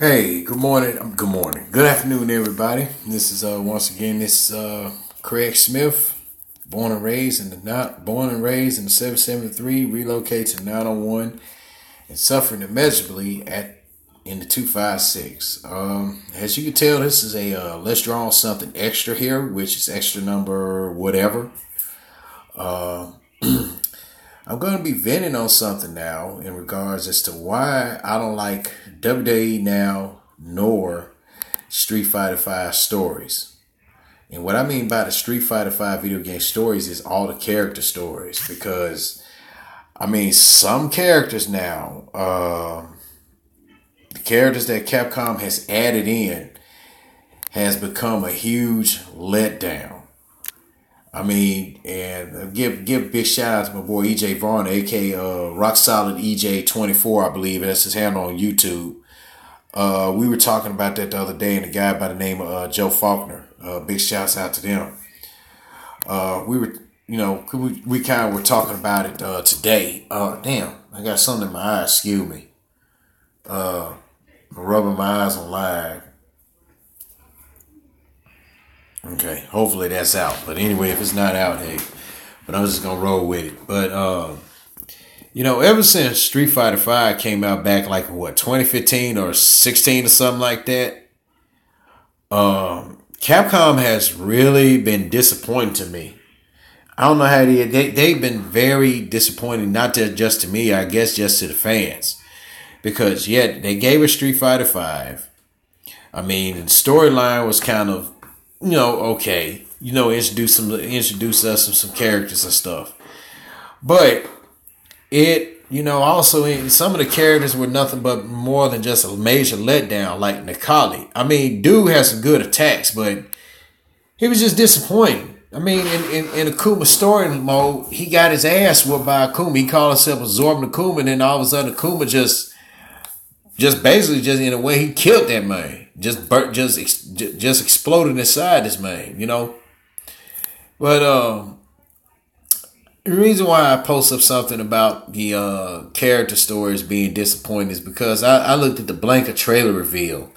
Hey, good morning. Good morning. Good afternoon, everybody. This is once again Craig Smith, born and raised in the 773, relocated to 901, and suffering immeasurably in the 256. As you can tell, this is a let's draw on something extra here, which is extra number whatever. I'm going to be venting on something now in regards as to why I don't like WWE now nor Street Fighter V stories. And what I mean by the Street Fighter V video game stories is all the character stories. Because, some characters now, the characters that Capcom has added in has become a huge letdown. And give a big shout out to my boy EJ Vaughn, aka Rock Solid EJ24, I believe. That's his handle on YouTube. We were talking about that the other day, and a guy by the name of Joe Faulkner. Big shouts out to them. We kind of were talking about it today. Damn, I got something in my eye. Excuse me. I'm rubbing my eyes on live. Okay, hopefully that's out. But anyway, if it's not out, hey, but I'm just gonna roll with it. But ever since Street Fighter V came out back like 2015 or 16 or something like that, Capcom has really been disappointing to me. I don't know how they've been very disappointing, not just to me, I guess just to the fans. Because they gave us Street Fighter V. The storyline was kind of okay, introduce us to some characters and stuff. But it, also some of the characters were nothing but more than just a major letdown, like Nikali. Dude has some good attacks, but he was just disappointing. In Akuma story mode, he got his ass whooped by Akuma. He called himself absorbing Akuma, and then all of a sudden Akuma just basically in a way he killed that man. Just exploded inside this man, But the reason why I post up something about the character stories being disappointing is because I looked at the Blanka trailer reveal,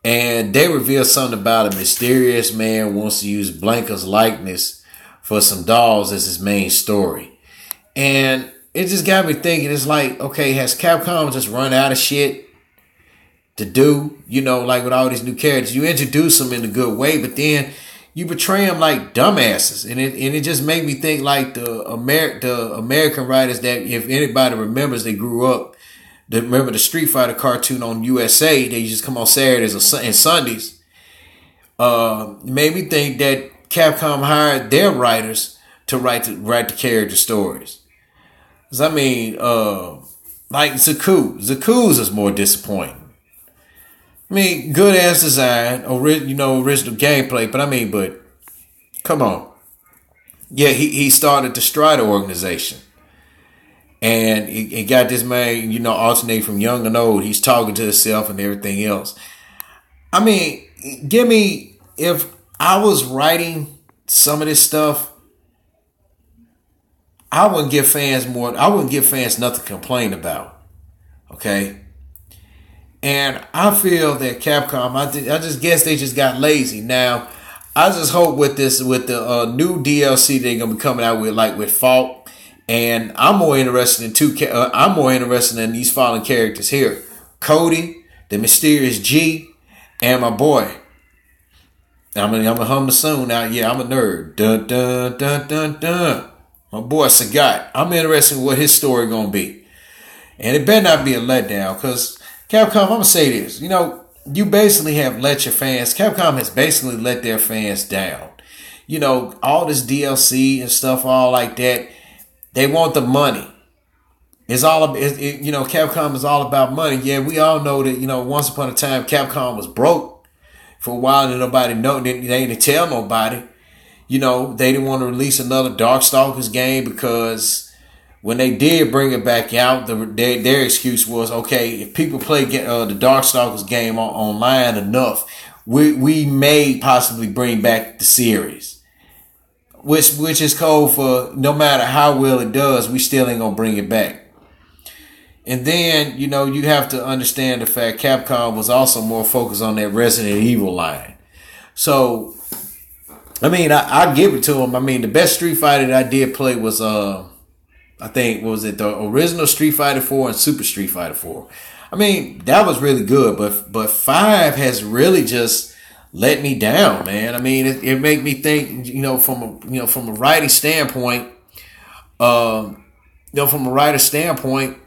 and they revealed something about a mysterious man wants to use Blanka's likeness for some dolls as his main story. And it just got me thinking, it's like, okay, has Capcom just run out of shit to do, like with all these new characters? You introduce them in a good way, but then you portray them like dumbasses. And it just made me think like the American writers that, if anybody remembers, they grew up, they remember the Street Fighter cartoon on USA, they just come on Saturdays and Sundays. Made me think that Capcom hired their writers to write the character stories. Cause like Zaku's is more disappointing. Good ass design, original gameplay, but come on. Yeah, he started the Strider organization. And he got this man, alternate from young and old. He's talking to himself and everything else. If I was writing some of this stuff, I wouldn't give fans nothing to complain about. Okay? And I feel that Capcom, I just guess they just got lazy. Now, I just hope with the new DLC they're gonna be coming out with, like with Fault, and I'm more interested in these following characters here: Cody, the Mysterious G, and my boy. I'm gonna hum the song now. Yeah, I'm a nerd. Dun dun dun dun dun. My boy Sagat. I'm interested in what his story gonna be, and it better not be a letdown, because Capcom, I'm going to say this. You basically have let your fans, Capcom has basically let their fans down. All this DLC and stuff, all like that, they want the money. Capcom is all about money. Yeah, we all know that, once upon a time, Capcom was broke for a while and nobody know. They didn't tell nobody. They didn't want to release another Darkstalkers game because when they did bring it back out, their excuse was, okay, if people play the Darkstalkers game online enough, we may possibly bring back the series. Which is code for no matter how well it does, we still ain't gonna bring it back. And then, you have to understand the fact Capcom was also more focused on that Resident Evil line. So, I give it to them. The best Street Fighter that I did play was, I think, what was it, the original Street Fighter 4 and Super Street Fighter 4. That was really good, but 5 has really just let me down, man. It made me think, from a writing standpoint, from a writer standpoint,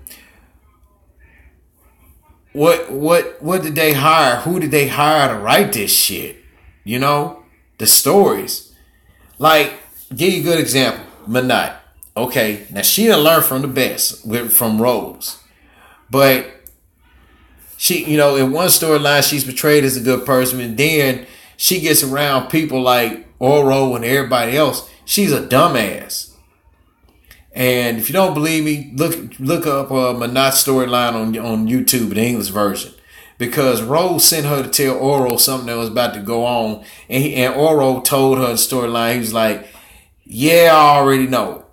what did they hire? Who did they hire to write this shit? The stories. Like, give you a good example, Manat. Okay, now she done learn from the best from Rose, but she, in one storyline, she's portrayed as a good person, and then she gets around people like Oro and everybody else. She's a dumbass. And if you don't believe me, look up Manat's storyline on YouTube, the English version, because Rose sent her to tell Oro something that was about to go on, and Oro told her the storyline. He was like, "Yeah, I already know.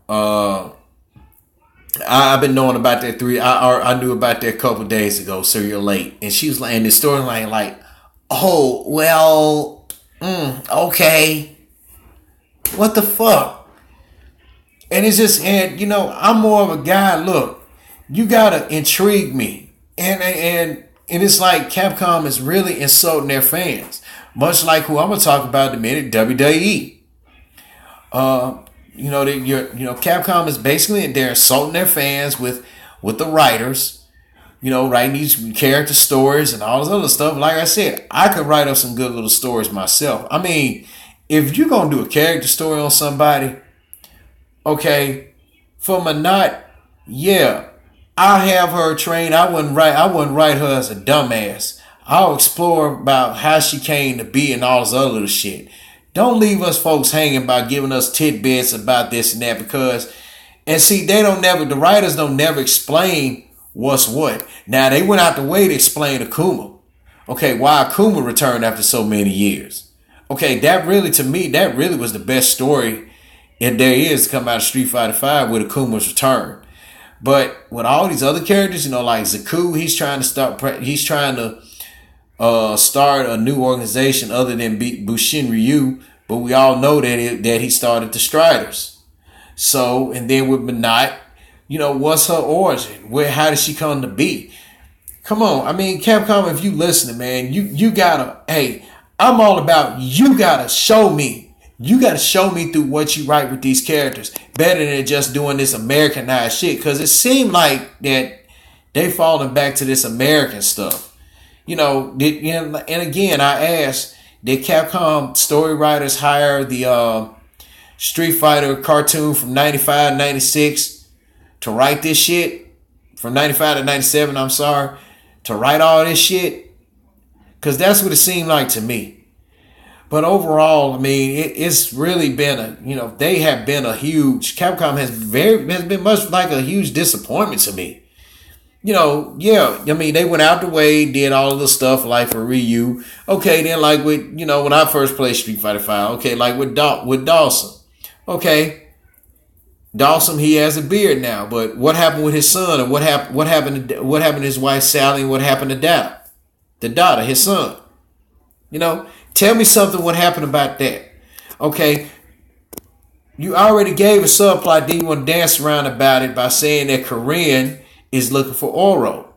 I've been knowing about that I knew about that a couple days ago, so you're late." And she was like, and the storyline like, "Oh, well, okay. What the fuck?" And it's just, and I'm more of a guy, look, you gotta intrigue me. And it's like Capcom is really insulting their fans. Much like who I'm gonna talk about in a minute, WWE. Capcom is basically, they're insulting their fans with the writers, writing these character stories and all this other stuff. Like I said, I could write up some good little stories myself. If you're going to do a character story on somebody, okay, for Manat, yeah, I'll have her trained. I wouldn't write her as a dumbass. I'll explore about how she came to be and all this other little shit. Don't leave us folks hanging by giving us tidbits about this and that, because, and see, the writers don't never explain what's what. Now, they went out the way to explain Akuma. Okay, why Akuma returned after so many years. Okay, that really was the best story that there is to come out of Street Fighter V with Akuma's return. But with all these other characters, like Zaku, he's trying to start a new organization other than Bushin Ryu, but we all know that he started the Striders. So, and then with Manat, what's her origin? How did she come to be? Come on, Capcom, if you listening, man, you gotta, hey, I'm all about, you gotta show me. You gotta show me through what you write with these characters, better than just doing this Americanized shit, because it seemed like that they falling back to this American stuff. And again, I asked, did Capcom story writers hire the Street Fighter cartoon from 95, 96 to write this shit? From 95 to 97, I'm sorry, to write all this shit? Because that's what it seemed like to me. But overall, it's really been they have been a huge, Capcom has been much like a huge disappointment to me. They went out the way, did all of the stuff like for Ryu. Okay, then like with, when I first played Street Fighter V, okay, like with Dawson. Okay, Dawson, he has a beard now, but what happened with his son, and what happened to his wife Sally, and what happened to the daughter, his son? Tell me something, what happened about that? Okay, you already gave a subplot, then you want to dance around about it by saying that Korean is looking for Oro.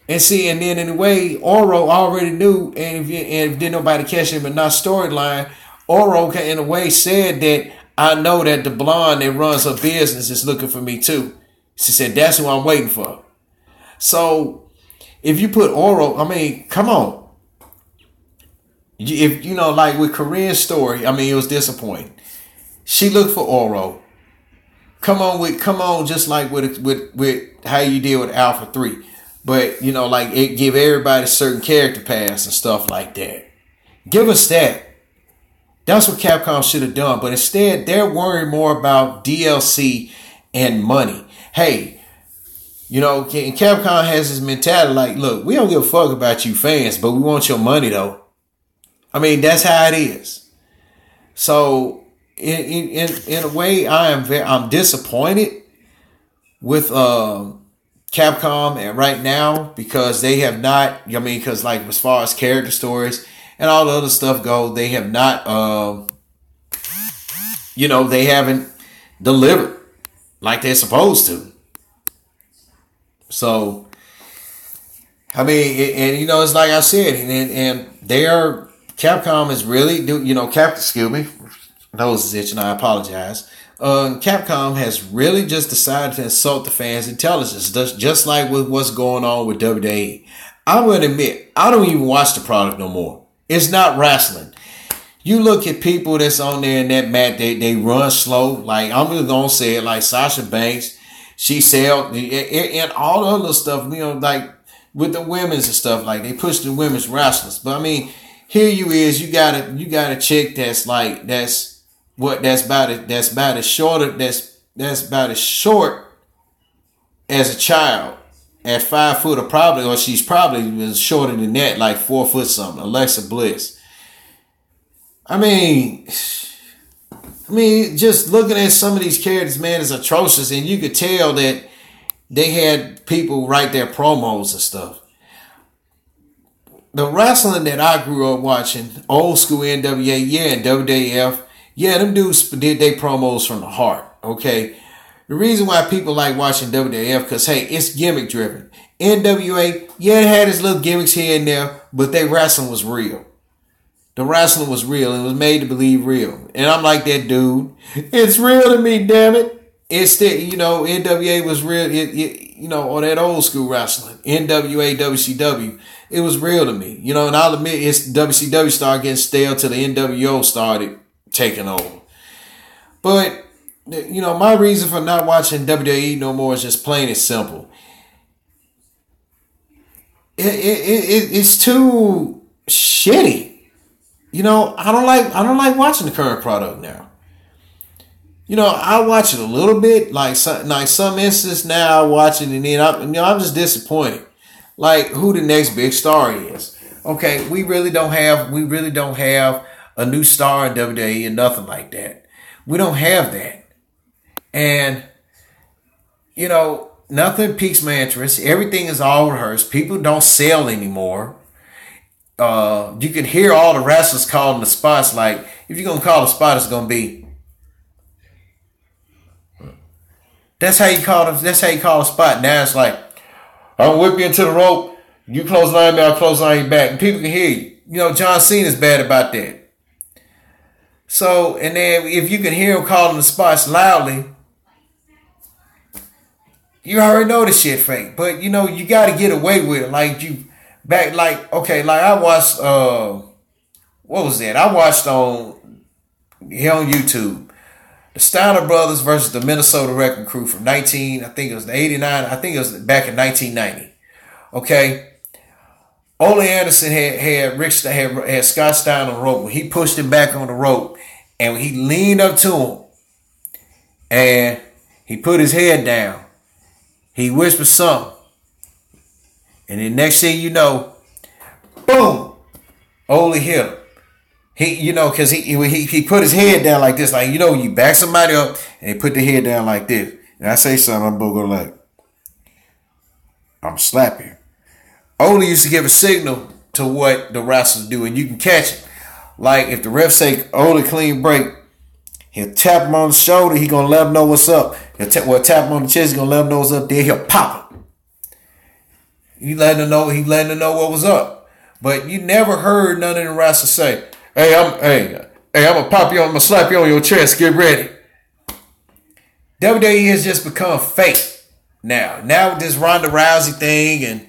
And see, and then in a way, Oro already knew, and if didn't nobody catch him, but not storyline, Oro in a way said that, I know that the blonde that runs her business is looking for me too. She said, that's who I'm waiting for. So, if you put Oro, come on. If, like with Korean's story, it was disappointing. She looked for Oro. Come on, just like with how you deal with Alpha 3. But, like it give everybody certain character paths and stuff like that. Give us that. That's what Capcom should have done. But instead, they're worried more about DLC and money. Hey, Capcom has this mentality like, look, we don't give a fuck about you fans, but we want your money though. That's how it is. So, in a way, I'm disappointed with Capcom Capcom and right now, because they have not, I mean, because like as far as character stories and all the other stuff go, they have not, they haven't delivered like they're supposed to. So, I mean, it's like I said, and they are, Capcom is really, excuse me, nose is itching, I apologize. Capcom has really just decided to insult the fans' intelligence, just like with what's going on with WWE. I'm going to admit, I don't even watch the product no more. It's not wrestling. You look at people that's on there in that mat, they run slow. Like, I'm just going to say it, like Sasha Banks, she sailed, and all the other stuff, like with the women's and stuff, like they push the women's wrestlers. But I mean, here you got a chick that's like, that's about as short as a child at 5 foot, or she's probably shorter than that, like 4 foot something. Alexa Bliss. I mean, just looking at some of these characters, man, is atrocious, and you could tell that they had people write their promos and stuff. The wrestling that I grew up watching, old school NWA, and WWF. Yeah, them dudes did their promos from the heart, okay? The reason why people like watching WWF, because, hey, it's gimmick driven. NWA, yeah, it had its little gimmicks here and there, but their wrestling was real. The wrestling was real and it was made to believe real. And I'm like that dude. It's real to me, damn it. It's still, NWA was real, or that old school wrestling. NWA, WCW, it was real to me. And I'll admit, it's WCW started getting stale till the NWO started taking over. But, my reason for not watching WWE no more is just plain and simple. It's too shitty. I don't like watching the current product now. I watch it a little bit, like some instance now I watch it, and then I'm just disappointed. Like who the next big star is. Okay, we really don't have a new star in WWE and nothing like that. We don't have that. And, nothing piques my interest. Everything is all rehearsed. People don't sell anymore. You can hear all the wrestlers calling the spots. Like, if you're going to call a spot, it's going to be. That's how you call a spot. Now it's like, I'll whip you into the rope. You close line me, I'll close line you back. And people can hear you. John Cena's bad about that. So, and then if you can hear him calling the spots loudly, you already know the shit fake. But, you got to get away with it. Like, I watched, what was that? I watched on YouTube, the Steiner Brothers versus the Minnesota Wrecking Crew from 89, I think it was back in 1990. Okay. Ole Anderson had Scott Steiner on the rope. When he pushed him back on the rope and when he leaned up to him and he put his head down, he whispered something. And then next thing you know, boom, Ole hit him. Because he put his head down like this, like, you back somebody up and they put their head down like this. And I say something, I'm going like, I'm slap you. Ole used to give a signal to what the wrestlers do, and you can catch it. Like, if the ref say, Ole clean break, he'll tap him on the shoulder, he going to let him know what's up. He'll tap him on the chest, he's going to let him know what's up there, he'll pop him. He letting him know what was up. But you never heard none of the wrestlers say, hey, I'm going to pop you, I'm going to slap you on your chest, get ready. WWE has just become fake now. Now with this Ronda Rousey thing and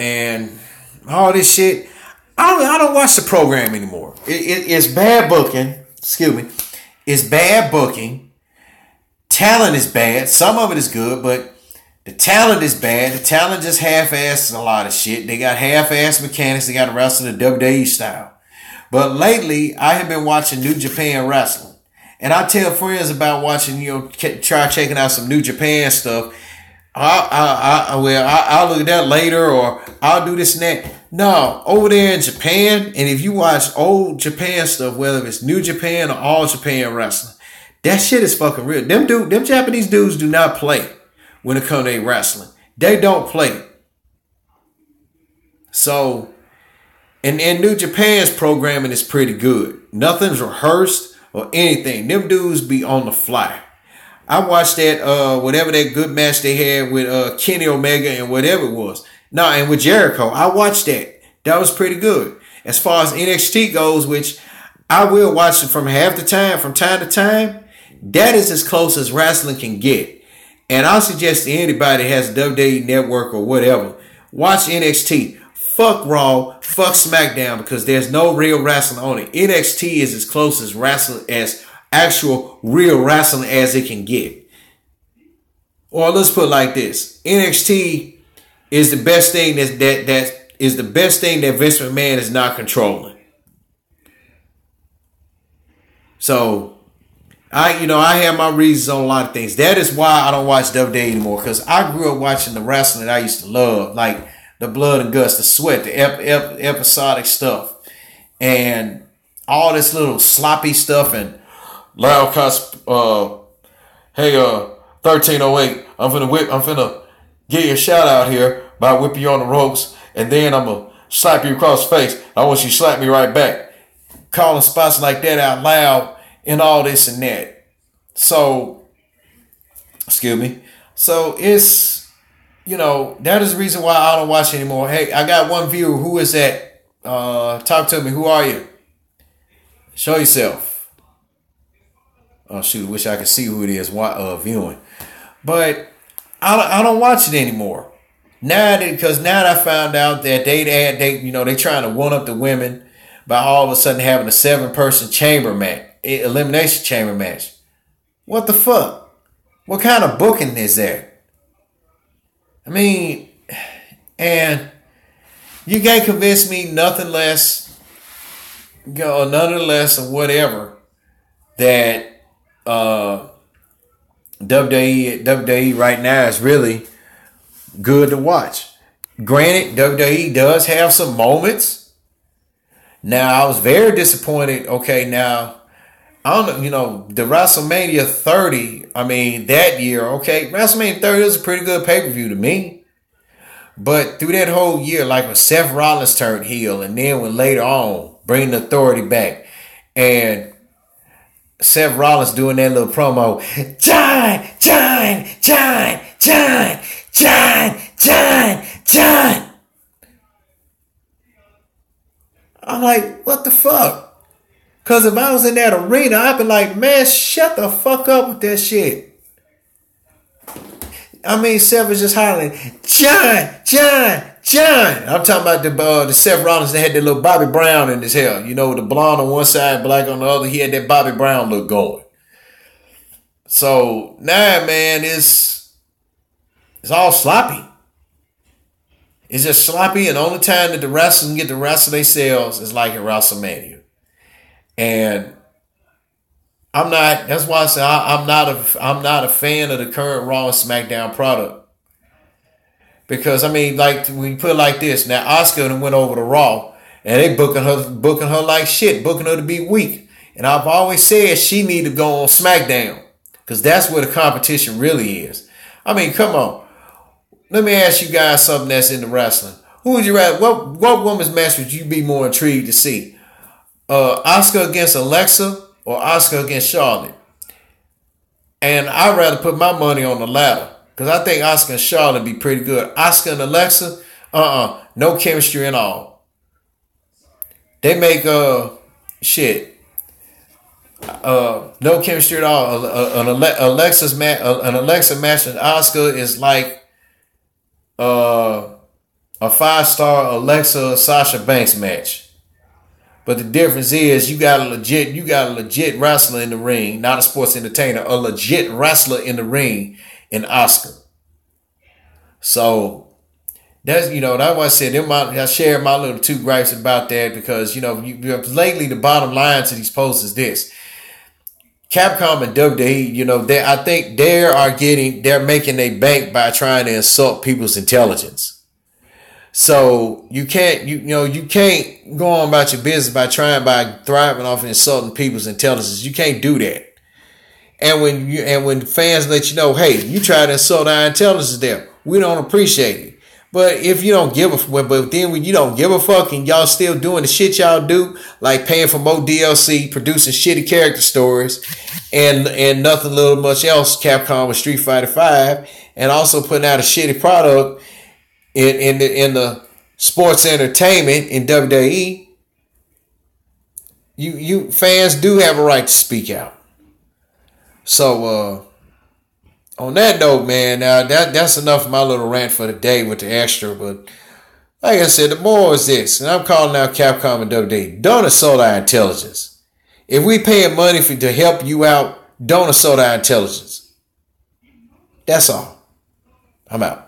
and all this shit. I don't watch the program anymore. It's bad booking. Excuse me. It's bad booking. Talent is bad. Some of it is good, but the talent is bad. The talent just half-asses a lot of shit. They got half-ass mechanics. They got to wrestle the WWE style. But lately, I have been watching New Japan wrestling. And I tell friends about watching, try checking out some New Japan stuff. I'll look at that later, or I'll do this and that. No, over there in Japan, and if you watch old Japan stuff, whether it's New Japan or All Japan Wrestling, That shit is fucking real. Them Japanese dudes do not play when it comes to their wrestling. They don't play. So, and New Japan's programming is pretty good. Nothing's rehearsed or anything. Them dudes be on the fly. I watched that whatever that good match they had with Kenny Omega and whatever it was. No, and with Jericho. I watched that. That was pretty good. As far as NXT goes, which I will watch it from time to time, that is as close as wrestling can get. And I'll suggest to anybody that has a WWE network or whatever, watch NXT. Fuck Raw, fuck SmackDown, because there's no real wrestling on it. NXT is as close as wrestling as actual real wrestling as it can get. Or let's put it like this: NXT is the best thing that is the best thing that Vince McMahon is not controlling. So I have my reasons on a lot of things. That is why I don't watch WWE anymore, because I grew up watching the wrestling that I used to love, like the blood and guts, the sweat, the episodic stuff, and all this little sloppy stuff and loud cuss. Hey, 1308, I'm finna give you a shout out here by whipping you on the ropes, and then I'm gonna slap you across the face. I want you to slap me right back. Calling spots like that out loud and all this and that. So, excuse me. So it's, that is the reason why I don't watch anymore. Hey, I got one viewer. Who is that? Talk to me. Who are you? Show yourself. Oh shoot! I wish I could see who it is viewing, but I don't watch it anymore. Because now I found out that they trying to one up the women by all of a sudden having a 7-person elimination chamber match. What the fuck? What kind of booking is that? I mean, and you can't convince me nothing less, none less or whatever that WWE right now is really good to watch. Granted, WWE does have some moments. Now, I was very disappointed. Okay, now, I don't know, the WrestleMania 30, that year, okay, WrestleMania 30 was a pretty good pay-per-view to me. But through that whole year, like when Seth Rollins turned heel, and then when later on, bringing the Authority back, and Seth Rollins doing that little promo, John. I'm like, what the fuck? Because if I was in that arena, I'd be like, man, shut the fuck up with that shit. Seth was just hollering, John. I'm talking about the Seth Rollins that had that little Bobby Brown in his hair. The blonde on one side, black on the other. He had that Bobby Brown look going. So now, man, it's all sloppy. It's just sloppy, and the only time that the wrestlers get to wrestle themselves is like at WrestleMania. And that's why I say I'm not a fan of the current Raw and SmackDown product. Because like when you put it like this, now Asuka went over to Raw and they booking her like shit, booking her to be weak. And I've always said she need to go on SmackDown, because that's where the competition really is. Come on. Let me ask you guys something that's in the wrestling. Who would you rather? What women's match would you be more intrigued to see? Asuka against Alexa or Asuka against Charlotte? And I'd rather put my money on the latter, because I think Asuka and Charlotte be pretty good. Asuka and Alexa, no chemistry at all. They make no chemistry at all. An Alexa match with Asuka is like a 5-star Alexa Sasha Banks match. But the difference is you got a legit wrestler in the ring, not a sports entertainer, a legit wrestler in the ring in Asuka. So that's that's why I said I shared my little 2 gripes about that, because lately the bottom line to these posts is this: Capcom and WWE, I think they're making a bank by trying to insult people's intelligence. So you can't go on about your business by thriving off of insulting people's intelligence. You can't do that. And when fans let you know, hey, you try to insult our intelligence there, we don't appreciate it. But if you don't give a, but then when you don't give a fuck and y'all still doing the shit y'all do, like paying for more DLC, producing shitty character stories, and nothing little much else, Capcom with Street Fighter V, and also putting out a shitty product in the sports entertainment in WWE, you fans do have a right to speak out. So on that note, man, that's enough of my little rant for the day with the extra. But like I said, the moral is this, and I'm calling out Capcom and WWE: don't insult our intelligence. If we paying money to help you out, don't insult our intelligence. That's all. I'm out.